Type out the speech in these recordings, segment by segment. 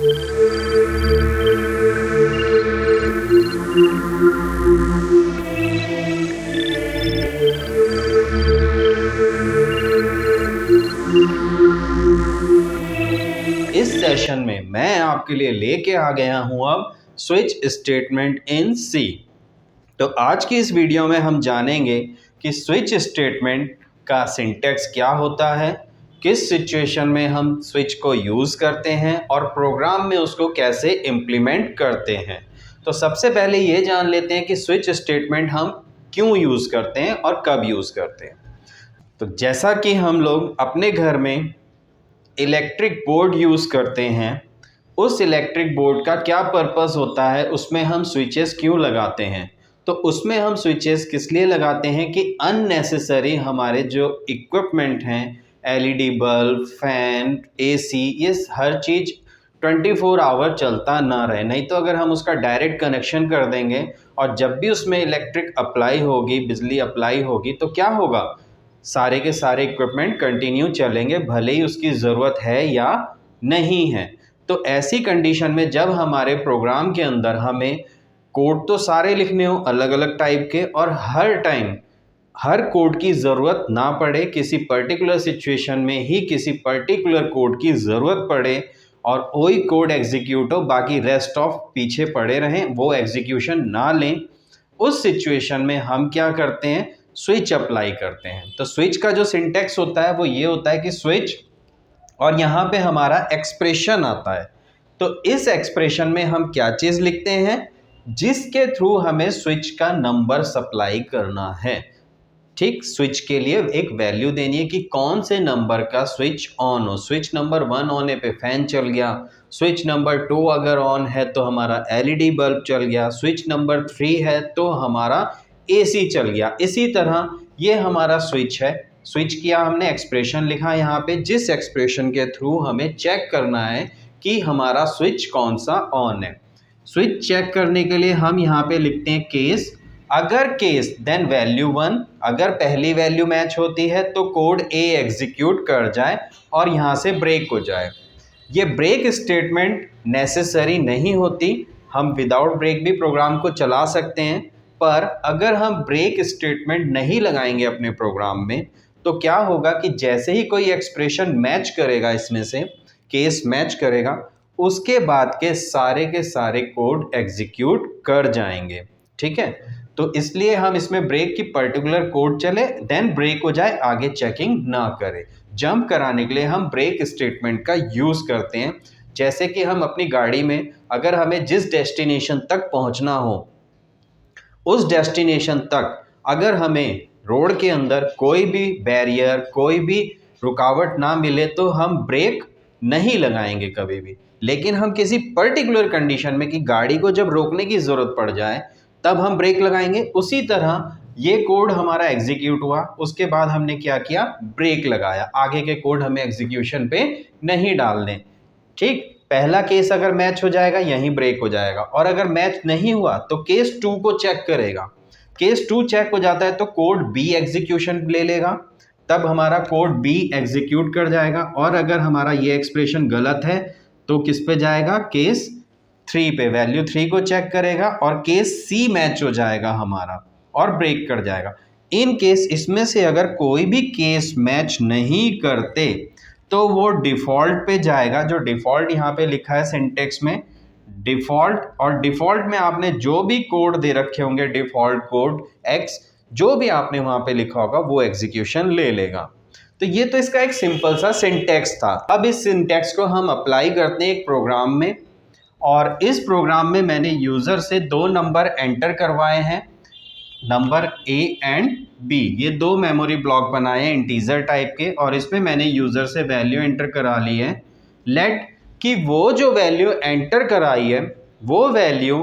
इस सेशन में मैं आपके लिए लेके आ गया हूं अब स्विच स्टेटमेंट इन सी। तो आज की इस वीडियो में हम जानेंगे कि स्विच स्टेटमेंट का सिंटैक्स क्या होता है, किस सिचुएशन में हम स्विच को यूज़ करते हैं और प्रोग्राम में उसको कैसे इम्प्लीमेंट करते हैं। तो सबसे पहले ये जान लेते हैं कि स्विच स्टेटमेंट हम क्यों यूज़ करते हैं और कब यूज़ करते हैं। तो जैसा कि हम लोग अपने घर में इलेक्ट्रिक बोर्ड यूज़ करते हैं, उस इलेक्ट्रिक बोर्ड का क्या पर्पस होता है, उसमें हम स्विचेस क्यों लगाते हैं। तो उसमें हम स्विचेस किस लिए लगाते हैं कि अननेसेसरी हमारे जो इक्विपमेंट हैं, एलईडी बल्ब, फैन, एसी, ये हर चीज़ 24 आवर चलता ना रहे। नहीं तो अगर हम उसका डायरेक्ट कनेक्शन कर देंगे और जब भी उसमें इलेक्ट्रिक अप्लाई होगी, बिजली अप्लाई होगी, तो क्या होगा, सारे के सारे इक्विपमेंट कंटिन्यू चलेंगे भले ही उसकी ज़रूरत है या नहीं है। तो ऐसी कंडीशन में जब हमारे प्रोग्राम के अंदर हमें कोड तो सारे लिखने हो अलग अलग टाइप के और हर टाइम हर कोड की ज़रूरत ना पड़े, किसी पर्टिकुलर सिचुएशन में ही किसी पर्टिकुलर कोड की ज़रूरत पड़े और वही कोड एग्जीक्यूट हो, बाकी रेस्ट ऑफ पीछे पड़े रहें, वो एग्जीक्यूशन ना लें, उस सिचुएशन में हम क्या करते हैं, स्विच अप्लाई करते हैं। तो स्विच का जो सिंटैक्स होता है वो ये होता है कि स्विच और यहाँ पे हमारा एक्सप्रेशन आता है। तो इस एक्सप्रेशन में हम क्या चीज़ लिखते हैं, जिसके थ्रू हमें स्विच का नंबर सप्लाई करना है। ठीक, स्विच के लिए एक वैल्यू देनी है कि कौन से नंबर का स्विच ऑन हो। स्विच नंबर 1 होने पे फैन चल गया, स्विच नंबर 2 अगर ऑन है तो हमारा एलईडी बल्ब चल गया, स्विच नंबर 3 है तो हमारा एसी चल गया। इसी तरह ये हमारा स्विच है। स्विच किया हमने, एक्सप्रेशन लिखा यहाँ पे, जिस एक्सप्रेशन के थ्रू हमें चेक करना है कि हमारा स्विच कौन सा ऑन है। स्विच चेक करने के लिए हम यहाँ पे लिखते हैं केस। अगर केस देन वैल्यू 1, अगर पहली वैल्यू मैच होती है तो कोड ए एग्जीक्यूट कर जाए और यहाँ से ब्रेक हो जाए। ये ब्रेक स्टेटमेंट नेसेसरी नहीं होती, हम विदाउट ब्रेक भी प्रोग्राम को चला सकते हैं। पर अगर हम ब्रेक स्टेटमेंट नहीं लगाएंगे अपने प्रोग्राम में तो क्या होगा कि जैसे ही कोई एक्सप्रेशन मैच करेगा, इसमें से केस मैच करेगा, उसके बाद के सारे कोड एग्जीक्यूट कर जाएंगे। ठीक है, तो इसलिए हम इसमें ब्रेक की पर्टिकुलर कोड चले देन ब्रेक हो जाए, आगे चेकिंग ना करे। जंप कराने के लिए हम ब्रेक स्टेटमेंट का यूज़ करते हैं। जैसे कि हम अपनी गाड़ी में अगर हमें जिस डेस्टिनेशन तक पहुंचना हो, उस डेस्टिनेशन तक अगर हमें रोड के अंदर कोई भी बैरियर, कोई भी रुकावट ना मिले तो हम ब्रेक नहीं लगाएंगे कभी भी। लेकिन हम किसी पर्टिकुलर कंडीशन में कि गाड़ी को जब रोकने की ज़रूरत पड़ जाए तब हम ब्रेक लगाएंगे। उसी तरह ये कोड हमारा एग्जीक्यूट हुआ, उसके बाद हमने क्या किया, ब्रेक लगाया। आगे के कोड हमें एग्जीक्यूशन पे नहीं डालने। ठीक, पहला केस अगर मैच हो जाएगा यहीं ब्रेक हो जाएगा, और अगर मैच नहीं हुआ तो केस 2 को चेक करेगा। केस 2 चेक हो जाता है तो कोड बी एग्जीक्यूशन ले लेगा, तब हमारा कोड बी एग्जीक्यूट कर जाएगा। और अगर हमारा ये एक्सप्रेशन गलत है तो किस पे जाएगा, केस 3 पे, वैल्यू 3 को चेक करेगा और केस सी मैच हो जाएगा हमारा और ब्रेक कर जाएगा। इन केस इसमें से अगर कोई भी केस मैच नहीं करते तो वो डिफ़ॉल्ट पे जाएगा। जो डिफ़ॉल्ट यहाँ पे लिखा है सिंटेक्स में, डिफ़ॉल्ट, और डिफ़ॉल्ट में आपने जो भी कोड दे रखे होंगे, डिफ़ॉल्ट कोड एक्स, जो भी आपने वहाँ पे लिखा होगा वो एग्जीक्यूशन ले लेगा। तो ये तो इसका एक सिंपल सा सिंटेक्स था। अब इस सिंटेक्स को हम अप्लाई करते हैं एक प्रोग्राम में, और इस प्रोग्राम में मैंने यूज़र से 2 नंबर एंटर करवाए हैं, नंबर ए एंड बी। ये 2 मेमोरी ब्लॉक बनाए हैं इंटीजर टाइप के, और इसमें मैंने यूज़र से वैल्यू एंटर करा ली है। लेट कि वो जो वैल्यू एंटर कराई है वो वैल्यू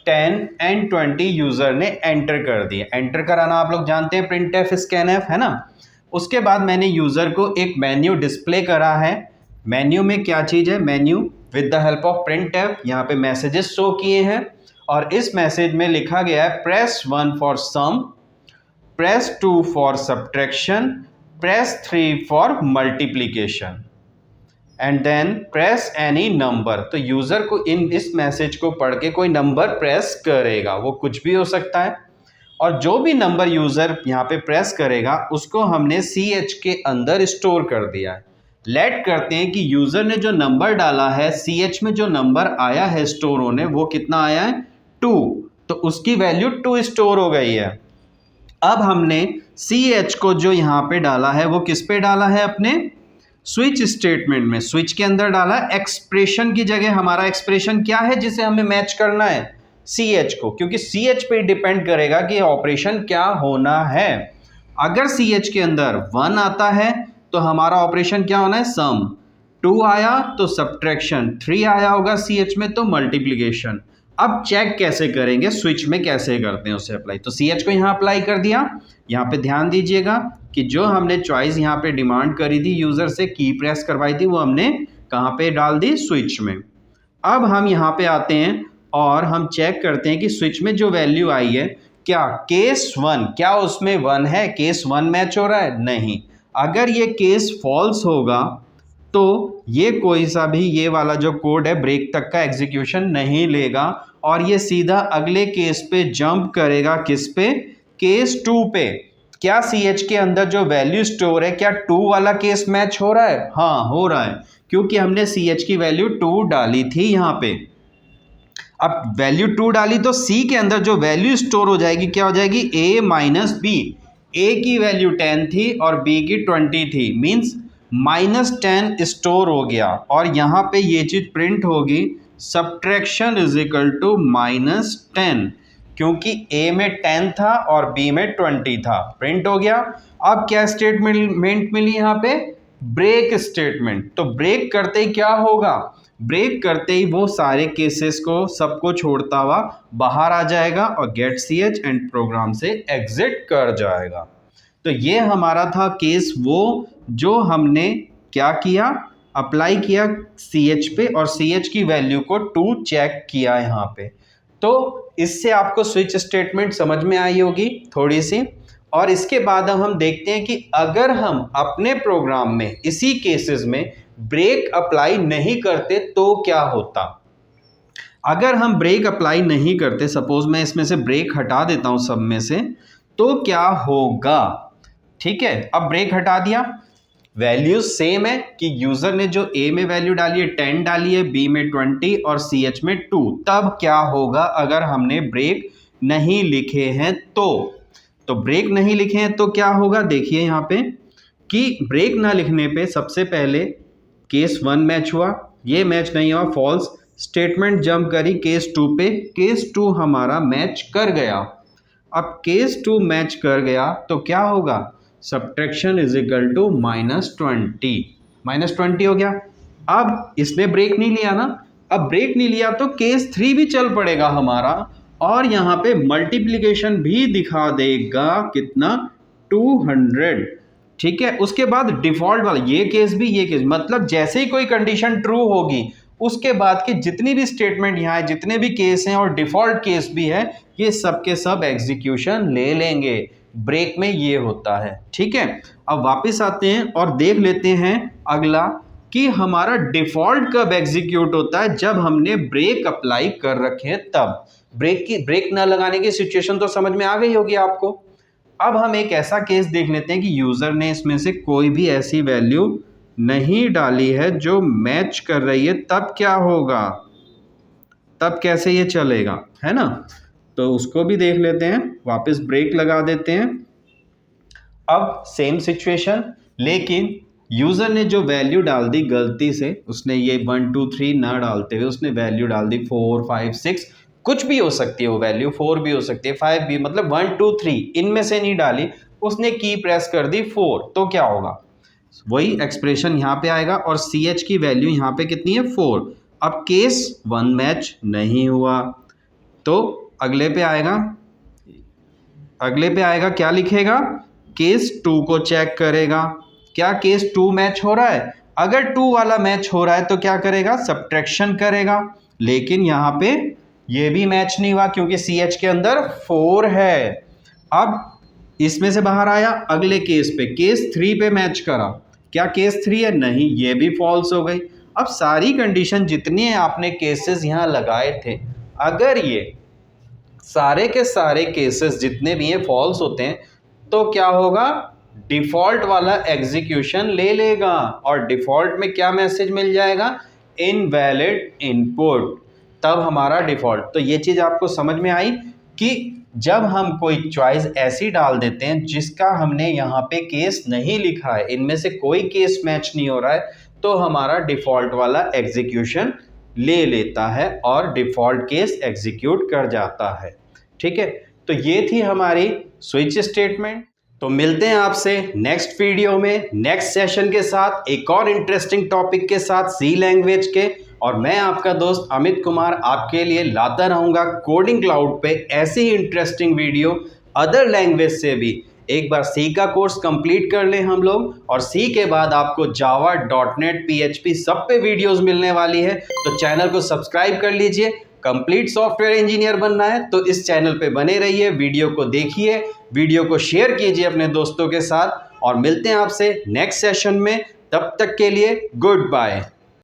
10 एंड 20 यूज़र ने एंटर कर दी है। एंटर कराना आप लोग जानते हैं, प्रिंटफ स्कैनफ, है ना। उसके बाद मैंने यूज़र को एक मेन्यू डिस्प्ले करा है। मेन्यू में क्या चीज़ है, menu with the help of printf, यहाँ पे मैसेजेस शो किए हैं, और इस मैसेज में लिखा गया है press 1 for sum, press 2 for subtraction, press 3 for multiplication. And then press any number. तो यूज़र को इस मैसेज को पढ़ के कोई नंबर प्रेस करेगा, वो कुछ भी हो सकता है, और जो भी नंबर यूज़र यहाँ पे प्रेस करेगा उसको हमने CH के अंदर स्टोर कर दिया है। लेट करते हैं कि यूज़र ने जो नंबर डाला है, CH में जो नंबर आया है स्टोर होने, वो कितना आया है 2, तो उसकी वैल्यू 2 स्टोर हो गई है। अब हमने CH को जो यहाँ पे डाला है वो किस पे डाला है, अपने स्विच स्टेटमेंट में, स्विच के अंदर डाला। एक्सप्रेशन की जगह हमारा एक्सप्रेशन क्या है जिसे हमें मैच करना है, CH को, क्योंकि CH पे डिपेंड करेगा कि ऑपरेशन क्या होना है। अगर CH के अंदर 1 आता है तो हमारा ऑपरेशन क्या होना है, सम। 2 आया तो सब्ट्रैक्शन, 3 आया होगा CH में तो मल्टीप्लिकेशन। अब चेक कैसे करेंगे, स्विच में कैसे करते हैं उसे अप्लाई। तो CH को यहाँ अप्लाई कर दिया। यहाँ पे ध्यान दीजिएगा कि जो हमने चॉइस यहाँ पे डिमांड करी थी यूज़र से, की प्रेस करवाई थी, वो हमने कहाँ पे डाल दी, स्विच में। अब हम यहाँ पे आते हैं और हम चेक करते हैं कि स्विच में जो वैल्यू आई है, क्या केस 1, क्या उसमें 1 है, केस 1 मैच हो रहा है, नहीं। अगर ये केस फॉल्स होगा तो ये कोई सा भी ये वाला जो कोड है ब्रेक तक का एग्जीक्यूशन नहीं लेगा और ये सीधा अगले केस पे जंप करेगा, किस पे, केस 2 पे। क्या CH के अंदर जो वैल्यू स्टोर है, क्या 2 वाला केस मैच हो रहा है, हाँ हो रहा है, क्योंकि हमने CH की वैल्यू 2 डाली थी यहाँ पे। अब वैल्यू 2 डाली तो C के अंदर जो वैल्यू स्टोर हो जाएगी क्या हो जाएगी, A माइनस B। A की वैल्यू 10 थी और B की 20 थी, मीन्स -10 स्टोर हो गया और यहाँ पे ये चीज़ प्रिंट होगी, सब्ट्रैक्शन इज इक्वल टू -10, क्योंकि A में 10 था और B में 20 था, प्रिंट हो गया। अब क्या स्टेटमेंट मिली यहाँ पे, ब्रेक स्टेटमेंट। तो ब्रेक करते ही क्या होगा, ब्रेक करते ही वो सारे केसेस को सबको छोड़ता हुआ बाहर आ जाएगा और गेट CH एंड प्रोग्राम से एग्जिट कर जाएगा। तो ये हमारा था केस, वो जो हमने क्या किया, अप्लाई किया CH पे और CH की वैल्यू को 2 चेक किया यहाँ पे। तो इससे आपको स्विच स्टेटमेंट समझ में आई होगी थोड़ी सी। और इसके बाद अब हम देखते हैं कि अगर हम अपने प्रोग्राम में इसी केसेस में ब्रेक अप्लाई नहीं करते तो क्या होता। अगर हम ब्रेक अप्लाई नहीं करते, सपोज मैं इसमें से ब्रेक हटा देता हूं सब में से, तो क्या होगा, ठीक है। अब ब्रेक हटा दिया, वैल्यू सेम है कि यूजर ने जो A में वैल्यू डाली है 10 डाली है, B में 20 और CH में 2। तब क्या होगा अगर हमने ब्रेक नहीं लिखे हैं तो ब्रेक नहीं लिखे हैं तो क्या होगा, देखिए यहाँ पे कि ब्रेक ना लिखने पे सबसे पहले केस 1 मैच हुआ, ये मैच नहीं हुआ, फॉल्स, स्टेटमेंट जंप करी केस 2 पे, केस 2 हमारा मैच कर गया। अब केस 2 मैच कर गया तो क्या होगा, सब्ट्रैक्शन इज इक्वल टू -20 हो गया। अब इसने ब्रेक नहीं लिया ना, अब ब्रेक नहीं लिया तो केस 3 भी चल पड़ेगा हमारा और यहाँ पे मल्टीप्लिकेशन भी दिखा देगा, कितना, 200, ठीक है। उसके बाद डिफॉल्ट वाला ये केस भी, ये केस, मतलब जैसे ही कोई कंडीशन ट्रू होगी उसके बाद के जितनी भी स्टेटमेंट यहाँ है, जितने भी केस हैं और डिफॉल्ट केस भी है, ये सब के सब एग्जीक्यूशन ले लेंगे। ब्रेक में ये होता है, ठीक है। अब वापस आते हैं और देख लेते हैं अगला कि हमारा डिफॉल्ट कब एग्जीक्यूट होता है, जब हमने ब्रेक अप्लाई कर रखे तब। ब्रेक ना लगाने की सिचुएशन तो समझ में आ गई होगी आपको। अब हम एक ऐसा केस देख लेते हैं कि यूजर ने इसमें से कोई भी ऐसी वैल्यू नहीं डाली है जो मैच कर रही है, तब क्या होगा, तब कैसे ये चलेगा, है ना। तो उसको भी देख लेते हैं, वापस ब्रेक लगा देते हैं। अब सेम सिचुएशन, लेकिन यूजर ने जो वैल्यू डाल दी गलती से, उसने ये 1 2 3 ना डालते हुए उसने वैल्यू डाल दी 4 5 6, कुछ भी हो सकती है वो वैल्यू, 4 भी हो सकती है, 5 भी, मतलब 1 2 3 इनमें से नहीं डाली, उसने की प्रेस कर दी 4, तो क्या होगा, वही एक्सप्रेशन यहाँ पे आएगा और CH की वैल्यू यहाँ पे कितनी है, 4। अब केस 1 मैच नहीं हुआ तो अगले पे आएगा, क्या लिखेगा, केस 2 को चेक करेगा, क्या केस 2 मैच हो रहा है। अगर 2 वाला मैच हो रहा है तो क्या करेगा, सब्ट्रैक्शन करेगा, लेकिन यहाँ पे ये भी मैच नहीं हुआ क्योंकि CH के अंदर 4 है। अब इसमें से बाहर आया, अगले केस पे, केस 3 पे मैच करा, क्या केस 3 है? नहीं, ये भी फॉल्स हो गई। अब सारी कंडीशन जितनी आपने केसेस यहाँ लगाए थे, अगर ये सारे के सारे केसेस जितने भी हैं फॉल्स होते हैं, तो क्या होगा? डिफ़ॉल्ट वाला एग्जीक्यूशन ले लेगा। और डिफ़ॉल्ट में क्या मैसेज मिल जाएगा? Invalid input. तब हमारा डिफ़ॉल्ट। तो ये चीज़ आपको समझ में आई कि जब हम कोई चॉइस ऐसी डाल देते हैं जिसका हमने यहाँ पे केस नहीं लिखा है, इनमें से कोई केस मैच नहीं हो रहा है, तो हमारा डिफ़ॉल्ट वाला एग्जीक्यूशन ले लेता है और डिफ़ॉल्ट केस एग्जीक्यूट कर जाता है। ठीक है, तो ये थी हमारी स्विच स्टेटमेंट। तो मिलते हैं आपसे नेक्स्ट वीडियो में नेक्स्ट सेशन के साथ, एक और इंटरेस्टिंग टॉपिक के साथ सी लैंग्वेज के। और मैं आपका दोस्त अमित कुमार आपके लिए लाता रहूँगा कोडिंग क्लाउड पे ऐसी ही इंटरेस्टिंग वीडियो अदर लैंग्वेज से भी। एक बार सी का कोर्स कंप्लीट कर लें हम लोग, और सी के बाद आपको जावा, .NET, PHP सब पे वीडियोस मिलने वाली है। तो चैनल को सब्सक्राइब कर लीजिए। कंप्लीट सॉफ्टवेयर इंजीनियर बनना है तो इस चैनल पे बने रहिए, वीडियो को देखिए, वीडियो को शेयर कीजिए अपने दोस्तों के साथ। और मिलते हैं आपसे नेक्स्ट सेशन में, तब तक के लिए गुड बाय।